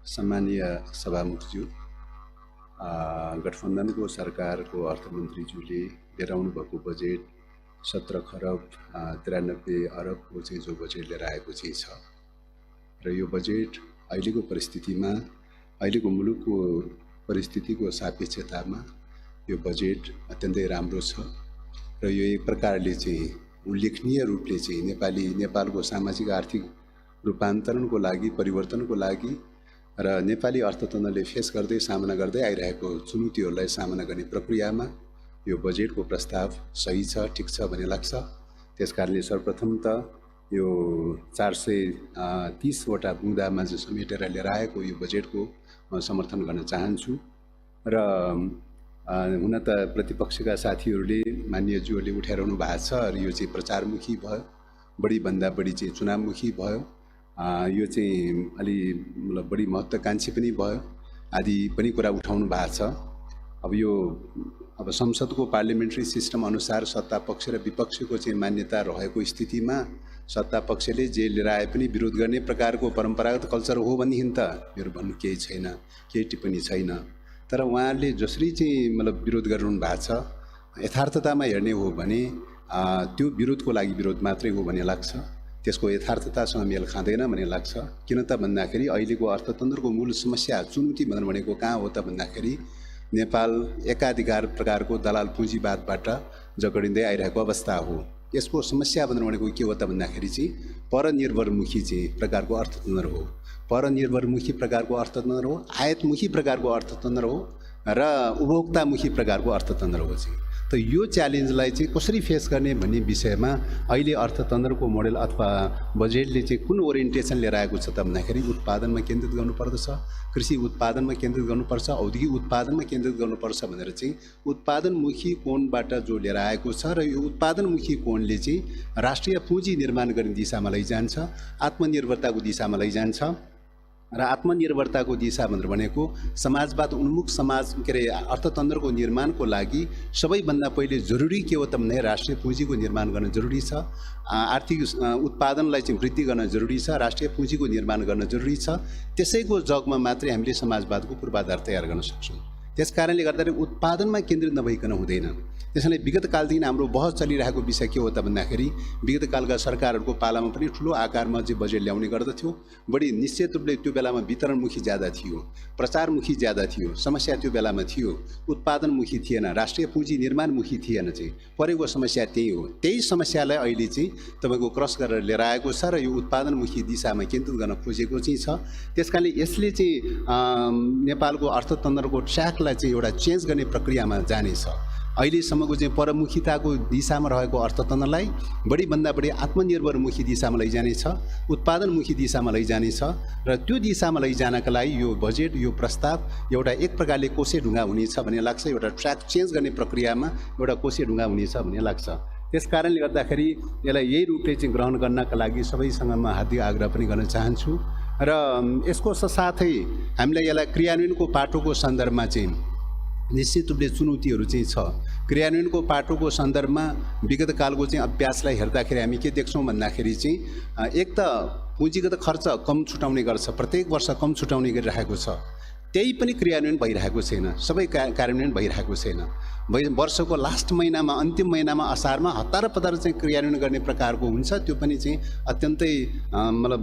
सम्मानीय सभामुखज्यू, गठबन्धनको सरकारको अर्थमन्त्रीज्यूले लिएर आउनुभएको बजेट 17 खरब 93 अरबको चाहिँ जो बजेट लिएर आएको चाहिँ छ र यो बजेट अहिलेको परिस्थितिमा, अहिलेको मुलुकको परिस्थितिको सापेक्षतामा यो बजेट अत्यन्तै राम्रो छ र यो एक प्रकारले चाहिँ उल्लेखनीय रूपले चाहिँ नेपालको सामाजिक आर्थिक रूपान्तरणको लागि, परिवर्तनको लागि र नेपाली अर्थतन्त्रले फेस गर्दै सामना गर्दै आइरहेको चुनौतीहरूलाई सामना गर्ने प्रक्रियामा यो बजेटको प्रस्ताव सही छ, ठिक छ भन्ने लाग्छ। त्यसकारणले सर्वप्रथम त यो 430 वटा बुँदामा जो समेटेर लिएर आएको यो बजेटको म समर्थन गर्न चाहन्छु र हुन त प्रतिपक्षका साथीहरूले, मान्यज्यूहरूले उठाइरहनु भएको छ र यो चाहिँ प्रचारमुखी भयो, बढीभन्दा बढी चाहिँ चुनावमुखी भयो, यो चाहिँ अलि मतलब बढी महत्त्वकांक्षी पनि भयो आदि पनि कुरा उठाउनु भएको छ। अब संसदको पार्लियामेन्ट्री सिस्टम अनुसार सत्ता पक्ष र विपक्षको चाहिँ मान्यता रहेको स्थितिमा सत्ता पक्षले जे लिएर आए पनि विरोध गर्ने प्रकारको परम्परागत कल्चर हो भनेदेखि त मेरो भन्नु केही छैन, केही टिप्पणी छैन। तर उहाँहरूले जसरी चाहिँ मतलब विरोध गरिरहनु भएको छ, यथार्थतामा हेर्ने हो भने त्यो विरोधको लागि विरोध मात्रै हो भन्ने लाग्छ, त्यसको यथार्थतासँग मेल खाँदैन भन्ने लाग्छ। किन त भन्दाखेरि अहिलेको अर्थतन्त्रको मूल समस्या, चुनौती भनेको कहाँ हो त भन्दाखेरि नेपाल एकाधिकार प्रकारको दलाल पुँजीवादबाट जगडिँदै आइरहेको अवस्था हो। यसको समस्या भनेको के हो त भन्दाखेरि चाहिँ परनिर्भरमुखी चाहिँ प्रकारको अर्थतन्त्र हो, परनिर्भरमुखी प्रकारको अर्थतन्त्र हो, आयातमुखी प्रकारको अर्थतन्त्र हो र उपभोक्तामुखी प्रकारको अर्थतन्त्र हो चाहिँ। त यो च्यालेन्जलाई चाहिँ कसरी फेस गर्ने भन्ने विषयमा अहिले अर्थतन्त्रको मोडेल अथवा बजेटले चाहिँ कुन ओरिएन्टेसन लिएर आएको छ त भन्दाखेरि उत्पादनमा केन्द्रित गर्नुपर्दछ, कृषि उत्पादनमा केन्द्रित गर्नुपर्छ, औद्योगिक उत्पादनमा केन्द्रित गर्नुपर्छ भनेर चाहिँ उत्पादनमुखी कोणबाट जो लिएर आएको छ र यो उत्पादनमुखी कोणले चाहिँ राष्ट्रिय पुँजी निर्माण गर्ने दिशामा लैजान्छ, आत्मनिर्भरताको दिशामा लैजान्छ र आत्मनिर्भरताको दिशा भनेको समाजवाद उन्मुख समाज अर्थतन्त्रको निर्माणको लागि सबैभन्दा पहिले जरुरी के हो त भने राष्ट्रिय पुँजीको निर्माण गर्न जरुरी छ, आर्थिक उत्पादनलाई चाहिँ वृद्धि गर्न जरुरी छ, राष्ट्रिय पुँजीको निर्माण गर्न जरुरी छ। त्यसैको जगमा मात्रै हामीले समाजवादको पूर्वाधार तयार गर्न सक्छौँ। त्यसकारणले गर्दाखेरि उत्पादनमा केन्द्रित नभइकन हुँदैन। त्यसैले विगत कालदेखि हाम्रो बहस चलिरहेको विषय के हो त भन्दाखेरि विगत कालका सरकारहरूको पालामा पनि ठुलो आकारमा चाहिँ बजेट ल्याउने गर्दथ्यो, बढी निश्चित रूपले त्यो बेलामा वितरणमुखी ज्यादा थियो, प्रचारमुखी ज्यादा थियो, समस्या त्यो बेलामा थियो, उत्पादनमुखी थिएन, राष्ट्रिय पुँजी निर्माणमुखी थिएन चाहिँ परेको समस्या त्यही हो। त्यही समस्यालाई अहिले चाहिँ तपाईँको क्रस गरेर लिएर आएको छ र यो उत्पादनमुखी दिशामा केन्द्रित गर्न खोजेको चाहिँ छ। त्यसकारणले यसले चाहिँ नेपालको अर्थतन्त्रको ट्र्याकलाई चाहिँ एउटा चेन्ज गर्ने प्रक्रियामा जानेछ। अहिलेसम्मको चाहिँ परमुखिताको दिशामा रहेको अर्थतन्त्रलाई बढीभन्दा बढी आत्मनिर्भरमुखी दिशामा लैजानेछ, उत्पादनमुखी दिशामा लैजानेछ र त्यो दिशामा लैजानका लागि यो बजेट, यो प्रस्ताव एउटा एक प्रकारले कोसे ढुङ्गा हुनेछ भन्ने लाग्छ। एउटा ट्र्याक चेन्ज गर्ने प्रक्रियामा एउटा कोसे ढुङ्गा हुनेछ भन्ने लाग्छ। त्यसकारणले गर्दाखेरि यसलाई यही रूपले चाहिँ ग्रहण गर्नका लागि सबैसँग म हार्दिक आग्रह पनि गर्न चाहन्छु र यसको साथै हामीलाई यसलाई क्रियान्वयनको पाटोको सन्दर्भमा चाहिँ निश्चित रूपले चुनौतीहरू चाहिँ छ। क्रियान्वयनको पाटोको सन्दर्भमा विगत कालको चाहिँ अभ्यासलाई हेर्दाखेरि हामी के देख्छौँ भन्दाखेरि चाहिँ एक त पुँजीगत खर्च कम छुटाउने गर्छ, प्रत्येक वर्ष कम छुटाउने गरिरहेको छ, त्यही पनि क्रियान्वयन भइरहेको छैन, सबै कार्यान्वयन भइरहेको छैन। वर्षको लास्ट महिनामा, अन्तिम महिनामा असारमा हतार पतार चाहिँ क्रियान्वयन गर्ने प्रकारको हुन्छ, त्यो पनि चाहिँ अत्यन्तै मतलब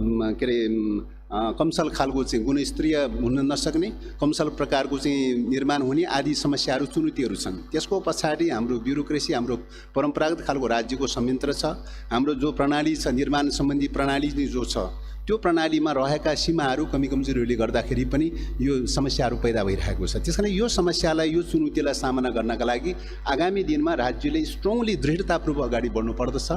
कमसल खालको चाहिँ गुणस्तरीय हुन नसक्ने, कमसल प्रकारको चाहिँ निर्माण हुने आदि समस्याहरू, चुनौतीहरू छन्। त्यसको पछाडि हाम्रो ब्युरोक्रेसी, हाम्रो परम्परागत खालको राज्यको संयन्त्र छ, हाम्रो जो प्रणाली छ, निर्माण सम्बन्धी प्रणाली जो छ, त्यो प्रणालीमा रहेका सीमाहरू, कमी कमजोरीहरूले गर्दाखेरि पनि यो समस्याहरू पैदा भइरहेको छ। त्यसकारण यो समस्यालाई, यो चुनौतीलाई सामना गर्नका लागि आगामी दिनमा राज्यले स्ट्रङली दृढतापूर्वक अगाडि बढ्नु पर्दछ।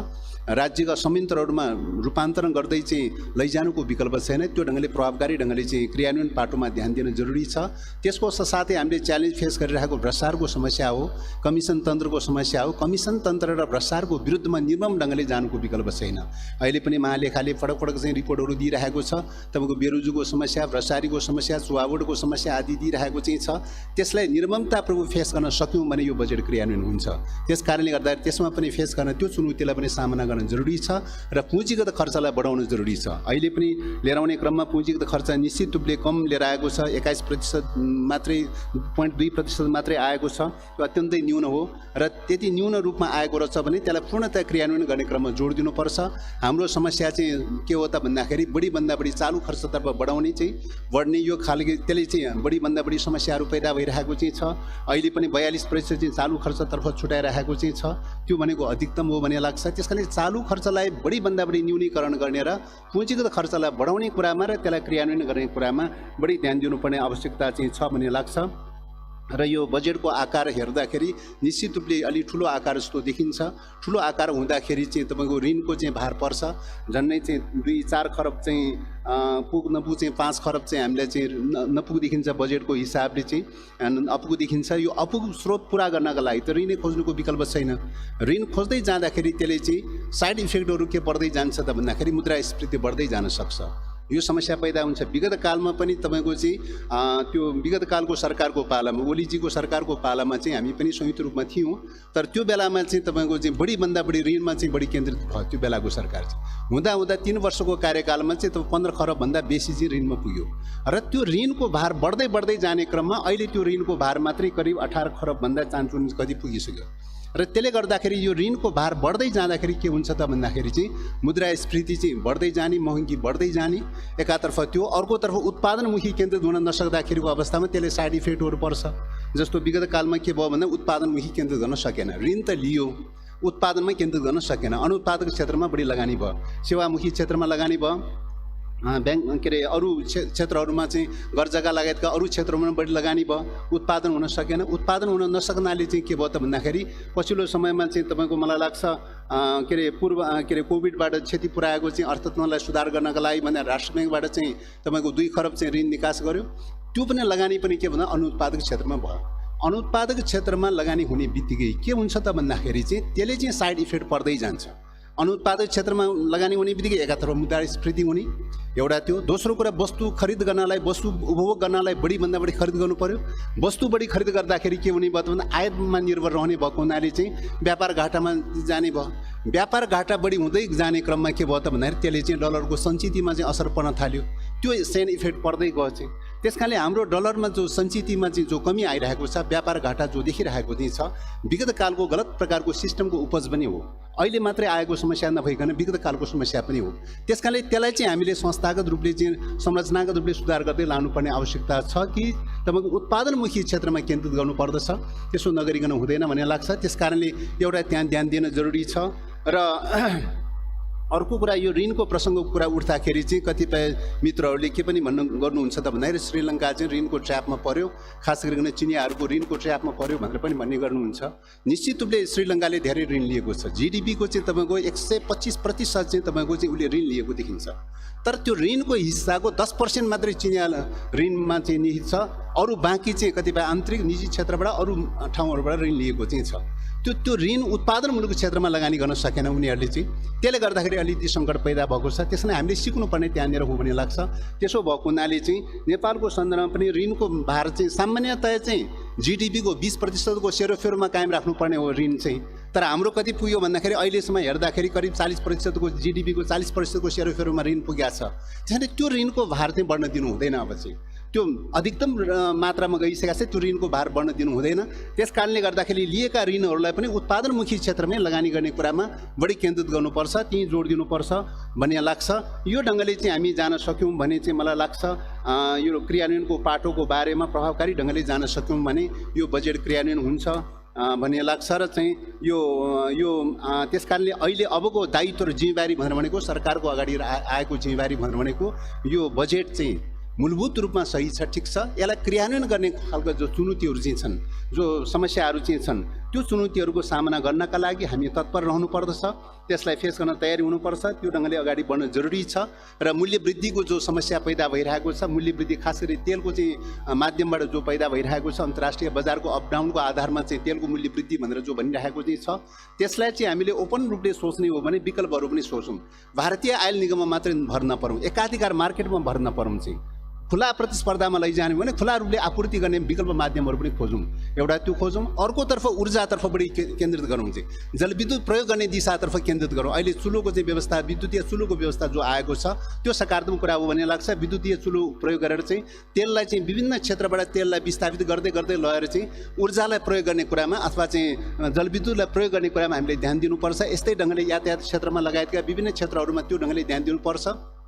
राज्यका संयन्त्रहरूमा रूपान्तरण गर्दै चाहिँ लैजानुको विकल्प छैन, त्यो ढङ्गले प्रभावकारी ढङ्गले चाहिँ क्रियान्वयन पाटोमा ध्यान दिन जरुरी छ। त्यसको साथै हामीले च्यालेन्ज फेस गरिरहेको भ्रष्टाचारको समस्या हो, कमिसन तन्त्रको समस्या हो। कमिसन तन्त्र र भ्रष्टाचारको विरुद्धमा निर्मम ढङ्गले जानुको विकल्प छैन। अहिले पनि महालेखाले पटक पटक चाहिँ रिपोर्टहरू दिइरहेको छ, तपाईँको बेरोजगारीको समस्या, भ्रष्टाचारीको समस्या, चुहावटको समस्या आदि दिइरहेको चाहिँ छ। त्यसलाई निर्ममतापूर्वक फेस गर्न सक्यौँ भने यो बजेट क्रियान्वयन हुन्छ। त्यस कारणले गर्दा त्यसमा पनि फेस गर्न, त्यो चुनौतीलाई पनि सामना गर्न जरुरी छ र पुँजीगत खर्चलाई बढाउन जरुरी छ। अहिले पनि लिएर आउने क्रममा पुँजीगत खर्च निश्चित रूपले कम लिएर आएको छ, 21% मात्रै 0.2% मात्रै आएको छ। यो अत्यन्तै न्यून हो र त्यति न्यून रूपमा आएको रहेछ भने त्यसलाई पूर्णतया क्रियान्वयन गर्ने क्रममा जोड दिनुपर्छ। हाम्रो समस्या चाहिँ के हो त भन्दाखेरि बढीभन्दा बढी चालु खर्चतर्फ बढाउने चाहिँ बढ्ने यो खालको त्यसले चाहिँ बढीभन्दा बढी समस्याहरू पैदा भइरहेको चाहिँ छ। अहिले पनि 42% चाहिँ चालु खर्चतर्फ छुटाइरहेको चाहिँ छ। त्यो भनेको अधिकतम हो भन्ने लाग्छ। त्यसकारण चालु खर्चलाई बढीभन्दा बढी न्यूनीकरण गर्ने र पुँजीगत खर्चलाई बढाउने कुरामा र त्यसलाई क्रियान्वयन गर्ने कुरामा बढी ध्यान दिनुपर्ने आवश्यकता चाहिँ छ भन्ने लाग्छ। र यो बजेटको आकार हेर्दाखेरि निश्चित रूपले अलि ठुलो आकार जस्तो देखिन्छ। ठुलो आकार हुँदाखेरि चाहिँ तपाईँको ऋणको चाहिँ भार पर्छ। झन्डै चाहिँ 2-4 खरब चाहिँ नपुग चाहिँ 5 खरब चाहिँ हामीलाई चाहिँ नपुग देखिन्छ बजेटको हिसाबले चाहिँ अपुग देखिन्छ। यो अपुग स्रोत पुरा गर्नका लागि त ऋणै खोज्नुको विकल्प छैन। ऋण खोज्दै जाँदाखेरि त्यसले चाहिँ साइड इफेक्टहरू के बढ्दै जान्छ त भन्दाखेरि मुद्रास्फीति बढ्दै जान सक्छ। यो समस्या पैदा हुन्छ। विगत कालमा पनि तपाईँको चाहिँ त्यो विगत कालको सरकारको पालामा, ओलीजीको सरकारको पालामा चाहिँ हामी पनि संयुक्त रूपमा थियौँ। तर त्यो बेलामा चाहिँ तपाईँको चाहिँ बढीभन्दा बढी ऋणमा चाहिँ बढी केन्द्रित भयो त्यो बेलाको सरकार चाहिँ। हुँदा 3 वर्षको कार्यकालमा चाहिँ तपाईँ 15 खरबभन्दा बेसी चाहिँ ऋणमा पुग्यो र त्यो ऋणको भार बढ्दै जाने क्रममा अहिले त्यो ऋणको भार मात्रै करिब 18 खरबभन्दा चान्चुन कति पुगिसक्यो। र त्यसले गर्दाखेरि यो ऋणको भार बढ्दै जाँदाखेरि के हुन्छ त भन्दाखेरि चाहिँ मुद्रास्फीति चाहिँ बढ्दै जाने, महँगी बढ्दै जाने एकातर्फ त्यो, अर्कोतर्फ उत्पादनमुखी केन्द्रित हुन नसक्दाखेरिको अवस्थामा त्यसले साइड इफेक्टहरू पर्छ। जस्तो विगत कालमा के भयो भन्दा उत्पादनमुखी केन्द्रित गर्न सकेन, ऋण त लियो उत्पादनमै केन्द्रित गर्न सकेन। अनुत्पादक क्षेत्रमा बढी लगानी भयो, सेवामुखी क्षेत्रमा लगानी भयो, ब्याङ्क के अरे अरू क्षेत्रहरूमा चाहिँ घर जग्गा लगायतका अरू क्षेत्रहरूमा बढी लगानी भयो, उत्पादन हुन सकेन। उत्पादन हुन नसक्नाले चाहिँ के भयो त भन्दाखेरि पछिल्लो समयमा चाहिँ तपाईँको मलाई लाग्छ कोभिडबाट क्षति पुर्याएको चाहिँ अर्थतन्त्रलाई सुधार गर्नका लागि भनेर राष्ट्र ब्याङ्कबाट चाहिँ तपाईँको 2 खरब चाहिँ ऋण निकास गर्यो। त्यो पनि लगानी पनि के भन्दा अनुत्पादक क्षेत्रमा भयो। अनुत्पादक क्षेत्रमा लगानी हुने बित्तिकै के हुन्छ त भन्दाखेरि चाहिँ त्यसले चाहिँ साइड इफेक्ट पर्दै जान्छ। अनुत्पादक क्षेत्रमा लगानी हुने बित्तिकै एकातर्फ मुद्रास्फीति हुने एउटा त्यो। दोस्रो कुरा वस्तु खरिद गर्नलाई, वस्तु उपभोग गर्नलाई बढीभन्दा बढी खरिद गर्नु पर्यो। वस्तु बढी खरिद गर्दाखेरि के हुने भयो भन्दा आयातमा निर्भर रहने भएको हुनाले चाहिँ व्यापार घाटामा जाने भयो। व्यापार घाटा बढी हुँदै जाने क्रममा के भयो त भन्दाखेरि त्यसले चाहिँ डलरको सञ्चितमा चाहिँ असर पर्न थाल्यो। त्यो सेन इफेक्ट पर्दै गयो चाहिँ। त्यस कारणले हाम्रो डलरमा जो सञ्चितमा चाहिँ जो कमी आइरहेको छ, व्यापार घाटा जो देखिरहेको चाहिँ छ, विगत कालको गलत प्रकारको सिस्टमको उपज पनि हो। अहिले मात्रै आएको समस्या नभइकन विगत कालको समस्या पनि हो। त्यस कारणले त्यसलाई चाहिँ हामीले संस्थागत रूपले चाहिँ संरचनागत रूपले सुधार गर्दै लानुपर्ने आवश्यकता छ कि तपाईँको उत्पादनमुखी क्षेत्रमा केन्द्रित गर्नुपर्दछ। त्यसो नगरिकन हुँदैन भन्ने लाग्छ। त्यस कारणले एउटा त्यहाँ ध्यान दिन जरुरी छ। र अर्को कुरा, यो ऋणको प्रसङ्गको कुरा उठ्दाखेरि चाहिँ कतिपय मित्रहरूले के पनि गर्नुहुन्छ त भन्दाखेरि श्रीलङ्का चाहिँ ऋणको ट्र्यापमा पर्यो, खास गरिकन चिनियाहरूको ऋणको ट्र्यापमा पर्यो भनेर पनि भन्ने गर्नुहुन्छ। निश्चित रूपले श्रीलङ्काले धेरै ऋण लिएको छ। जिडिपीको चाहिँ तपाईँको 125% चाहिँ तपाईँको चाहिँ उसले ऋण लिएको देखिन्छ। तर त्यो ऋणको हिस्साको 10% मात्रै चिनिया ऋणमा चाहिँ निहित छ। अरू बाँकी चाहिँ कतिपय आन्तरिक निजी क्षेत्रबाट अरू ठाउँहरूबाट ऋण लिएको चाहिँ छ। त्यो ऋण उत्पादनमूलक क्षेत्रमा लगानी गर्न सकेन उनीहरूले चाहिँ। त्यसले गर्दाखेरि अलिकति सङ्कट पैदा भएको छ। त्यसैले हामीले सिक्नुपर्ने त्यहाँनिर हो भन्ने लाग्छ। त्यसो भएको हुनाले चाहिँ नेपालको सन्दर्भमा पनि ऋणको भार चाहिँ सामान्यतया चाहिँ जिडिपीको 20% को सेरोफेरोमा कायम राख्नुपर्ने हो ऋण चाहिँ। तर हाम्रो कति पुग्यो भन्दाखेरि अहिलेसम्म हेर्दाखेरि करिब 40% को जिडिपीको 40% को सेरोफेरोमा ऋण पुगेको छ। त्यसैले त्यो ऋणको भार चाहिँ बढ्न दिनु हुँदैन। अब चाहिँ त्यो अधिकतम मात्रामा गइसकेको छ, त्यो ऋणको भार बढ्न दिनु हुँदैन। त्यस कारणले गर्दाखेरि लिएका ऋणहरूलाई पनि उत्पादनमुखी क्षेत्रमै लगानी गर्ने कुरामा बढी केन्द्रित गर्नुपर्छ, त्यहीँ जोड दिनुपर्छ भन्ने लाग्छ। यो ढङ्गले चाहिँ हामी जान सक्यौँ भने चाहिँ मलाई लाग्छ यो क्रियान्वयनको पाटोको बारेमा प्रभावकारी ढङ्गले जान सक्यौँ भने यो बजेट क्रियान्वयन हुन्छ भन्ने लाग्छ। र चाहिँ यो त्यस कारणले अहिले अबको दायित्व र जिम्मेवारी भनेर भनेको सरकारको अगाडि आएको जिम्मेवारी भनेर भनेको यो बजेट चाहिँ मूलभूत रूपमा सही छ, ठिक छ। यसलाई क्रियान्वयन गर्ने खालका जो चुनौतीहरू चाहिँ छन्, जो समस्याहरू चाहिँ छन्, त्यो चुनौतीहरूको सामना गर्नका लागि हामी तत्पर रहनु पर्दछ, त्यसलाई फेस गर्न तयारी हुनुपर्छ, त्यो ढङ्गले अगाडि बढ्न जरुरी छ। र मूल्य वृद्धिको जो समस्या पैदा भइरहेको छ, मूल्य वृद्धि खास गरी तेलको चाहिँ माध्यमबाट जो पैदा भइरहेको छ, अन्तर्राष्ट्रिय बजारको अपडाउनको आधारमा चाहिँ तेलको मूल्य वृद्धि भनेर जो भनिरहेको चाहिँ छ, त्यसलाई चाहिँ हामीले ओपन रूपले सोच्ने हो भने विकल्पहरू पनि सोचौँ। भारतीय आयल निगममा मात्रै भर नपरौँ, एकाधिकार मार्केटमा भर नपरौँ, चाहिँ खुला प्रतिस्पर्धामा लैजाने भने खुला रूपले आपूर्ति गर्ने विकल्प माध्यमहरू पनि खोजौँ। एउटा त्यो खोजौँ, अर्कोतर्फ ऊर्जातर्फ बढी केन्द्रित गरौँ, चाहिँ जलविद्युत प्रयोग गर्ने दिशातर्फ केन्द्रित गरौँ। अहिले चुलोको चाहिँ व्यवस्था, विद्युतीय चुलोको व्यवस्था जो आएको छ त्यो सकारात्मक कुरा हो भन्ने लाग्छ। विद्युतीय चुलो प्रयोग गरेर चाहिँ तेललाई चाहिँ विभिन्न क्षेत्रबाट तेललाई विस्थापित गर्दै गर्दै लगेर चाहिँ ऊर्जालाई प्रयोग गर्ने कुरामा अथवा चाहिँ जलविद्युतलाई प्रयोग गर्ने कुरामा हामीले ध्यान दिनुपर्छ। यस्तै ढङ्गले यातायात क्षेत्रमा लगायतका विभिन्न क्षेत्रहरूमा त्यो ढङ्गले ध्यान दिनुपर्छ।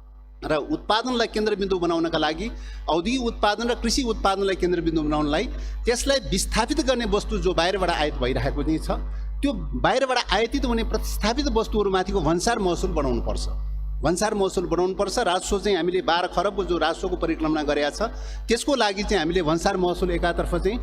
र उत्पादनलाई केन्द्रबिन्दु बनाउनका लागि औद्योगिक उत्पादन र कृषि उत्पादनलाई केन्द्रबिन्दु बनाउनलाई त्यसलाई विस्थापित गर्ने वस्तु जो बाहिरबाट आयात भइरहेको चाहिँ छ, त्यो बाहिरबाट आयातित हुने प्रतिस्थापित वस्तुहरूमाथिको भन्सार महसुल बनाउनुपर्छ। भन्सार महसुल बनाउनुपर्छ। राजस्व चाहिँ हामीले 12 खरबको जो राजस्वको परिकल्पना गरेका छ, त्यसको लागि चाहिँ हामीले भन्सार महसुल एकातर्फ चाहिँ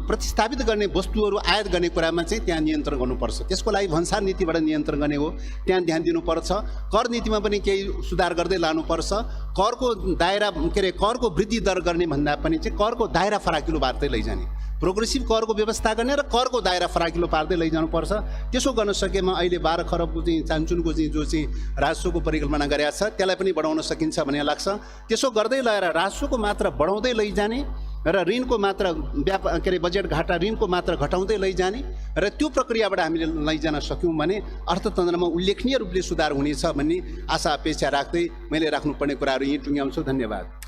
प्रतिस्थापित गर्ने वस्तुहरू आयात गर्ने कुरामा चाहिँ त्यहाँ नियन्त्रण गर्नुपर्छ। त्यसको लागि भन्सार नीतिबाट नियन्त्रण गर्ने हो, त्यहाँ ध्यान दिनुपर्छ। कर नीतिमा पनि केही सुधार गर्दै लानुपर्छ। करको दायरा करको वृद्धि दर गर्ने भन्दा पनि चाहिँ करको दायरा फराकिलो पार्दै लैजाने, प्रोग्रेसिभ करको व्यवस्था गर्ने र करको दायरा फराकिलो पार्दै लैजानुपर्छ। त्यसो गर्न सकेमा अहिले 12 खरबको चाहिँ चान्चुनको चाहिँ जो चाहिँ राजस्वको परिकल्पना गरेका छ त्यसलाई पनि बढाउन सकिन्छ भन्ने लाग्छ। त्यसो गर्दै लगेर राजस्वको मात्रा बढाउँदै लैजाने र ऋणको मात्रा बजेट घाटा ऋणको मात्रा घटाउँदै लैजाने र त्यो प्रक्रियाबाट हामीले लैजान सक्यौँ भने अर्थतन्त्रमा उल्लेखनीय रूपले सुधार हुनेछ भन्ने आशा अपेक्षा राख्दै मैले राख्नुपर्ने कुराहरू यहीँ टुङ्ग्याउँछु। धन्यवाद।